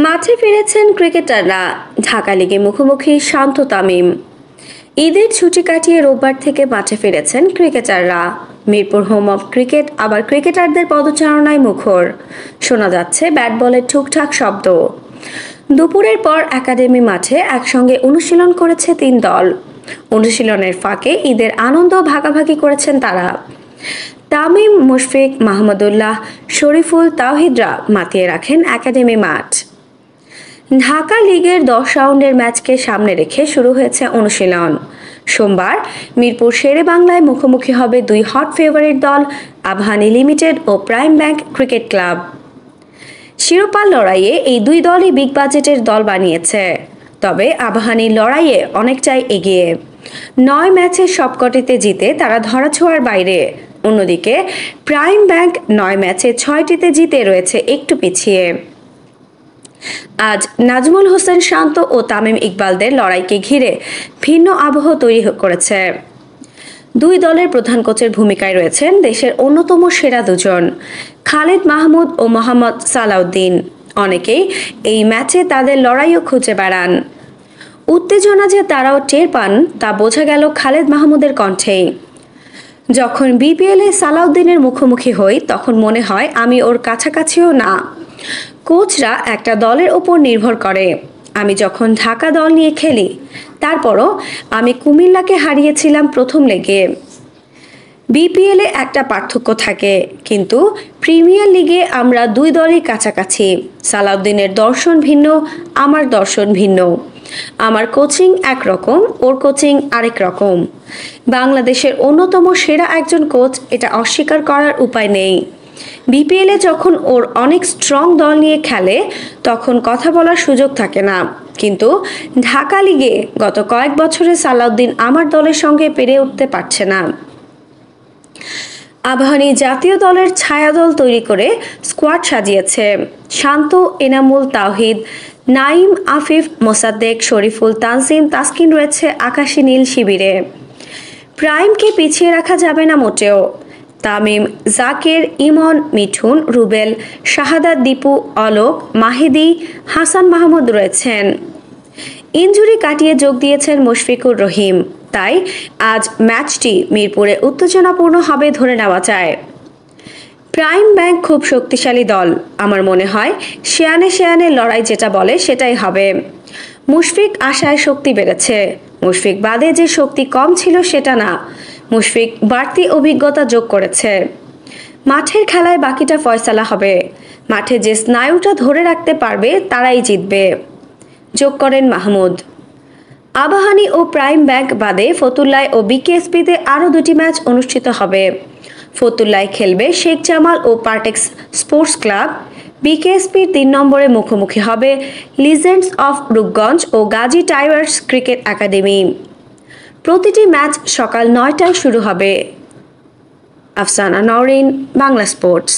মাঠে ফিরেছেন ক্রিকেটাররা। ঢাকা লিগে মুখোমুখি শান্ত তামিম। ঈদের ছুটি কাটিয়ে রোববার থেকে মাঠে ফিরেছেন ক্রিকেটাররা। মিরপুর হোম অফ ক্রিকেট আবার ক্রিকেটারদের পদচারণায় মুখর। শোনা যাচ্ছে ব্যাট বলের ঠুকঠাক শব্দ। দুপুরের পর একাডেমি মাঠে একসঙ্গে অনুশীলন করেছে 3 দল। অনুশীলনের ফাঁকে ঈদের আনন্দ ভাগাভাগি করেছেন তারা। তামিম, মুশফিক, মাহমুদুল্লাহ, শরীফুল, তাওহিদরা মাতিয়ে রাখেন একাডেমি মাঠ। ঢাকা লিগের 10 রাউন্ডের ম্যাচকে সামনে রেখে শুরু হয়েছে অনুশীলন। সোমবার মিরপুর শেরেবাংলায় মুখোমুখি হবে দুই হট ফেভারিট দল, আবাহনী লিমিটেড ও প্রাইম ব্যাংক ক্রিকেট ক্লাব। শিরোপার লড়াইয়ে এই দুই দলই বিগ বাজেটের দল বানিয়েছে। তবে আবাহনীর লড়াইয়ে অনেকটাই এগিয়ে। 9 ম্যাচের সবকটিতে জিতে তারা ধরাছোঁয়ার বাইরে। অন্যদিকে প্রাইম ব্যাংক 9 ম্যাচে 6টিতে জিতে রয়েছে একটু পিছিয়ে। আজ নাজমুল হোসেন শান্ত ও তামিম ইকবালদের লড়াইকে ঘিরে ভিন্ন আবহ তৈরি করেছে। দুই দলের প্রধান কোচের ভূমিকায় রয়েছেন দেশের অন্যতম সেরা দুজন, খালেদ মাহমুদ ও মোহাম্মদ সালাউদ্দিন। অনেকেই এই ম্যাচে তাদের লড়াইও খুঁজে বেড়ান। উত্তেজনা যে তারাও টের পান তা বোঝা গেল খালেদ মাহমুদের কণ্ঠেই। যখন বিপিএলে সালাউদ্দিনের মুখোমুখি হই তখন মনে হয় আমি ওর কাছাকাছিও না। কোচরা একটা দলের ওপর নির্ভর করে। আমি যখন ঢাকা দল নিয়ে খেলি, তারপরও আমি কুমিল্লাকে হারিয়েছিলাম প্রথম লেগে। বিপিএলে একটা পার্থক্য থাকে, কিন্তু প্রিমিয়ার লিগে আমরা দুই দলই কাছাকাছি। সালাউদ্দিনের দর্শন ভিন্ন, আমার দর্শন ভিন্ন। আমার কোচিং একরকম, ওর কোচিং আরেক রকম। বাংলাদেশের অন্যতম সেরা একজন কোচ, এটা অস্বীকার করার উপায় নেই। বিপিএলে যখন ওর অনেক স্ট্রং দল নিয়ে খেলে তখন কথা বলার সুযোগ থাকে না, কিন্তু ঢাকা লিগে গত কয়েক বছরে সালাউদ্দিন আমার দলের সঙ্গে পেরে উঠতে পারছে না। আবাহনী জাতীয় দলের ছায়াদল তৈরি করে স্কোয়াড সাজিয়েছে। শান্ত, এনামুল, তাওহিদ, নাইম, আফিফ, মোসাদ্দেক, শরীফুল, তানজিম, তাসকিন রয়েছে আকাশী নীল শিবিরে। প্রাইমকে পিছিয়ে রাখা যাবে না মোটেও। তামিম, জাকের, ইমন, মিঠুন, রুবেল, শাহাদাত, দীপু, অলোক, মাহিদি, হাসান মাহমুদ রয়েছেন। ইনজুরি কাটিয়ে যোগ দিয়েছেন মুশফিকুর রহিম। তাই আজ ম্যাচটি মিরপুরে উত্তেজনাপূর্ণ হবে ধরে নেওয়া যায়। প্রাইম ব্যাংক খুব শক্তিশালী দল। আমার মনে হয় শেয়ানে শেয়ানে লড়াই যেটা বলে সেটাই হবে। মুশফিক আশায় শক্তি বেড়েছে। মুশফিক বাদে যে শক্তি কম ছিল সেটা না, মুশফিক বাড়তি অভিজ্ঞতা যোগ করেছে। মাঠের খেলায় বাকিটা ফয়সালা হবে। মাঠে যে স্নায়ুটা ধরে রাখতে পারবে তারাই জিতবে, যোগ করেন মাহমুদ। আবাহনী ও প্রাইম ব্যাংক বাদে ফতুল্লায় ও বিকেএসপিতে আরও 2টি ম্যাচ অনুষ্ঠিত হবে। ফতুল্লায় খেলবে শেখ জামাল ও পার্টেক্স স্পোর্টস ক্লাব। বিকেএসপির 3 নম্বরে মুখোমুখি হবে লিজেন্ডস অফ রূপগঞ্জ ও গাজী টাইগার্স ক্রিকেট একাডেমি। প্রতিটি ম্যাচ সকাল 9টায় শুরু হবে। আফসানা নওরিন, বাংলা স্পোর্টস।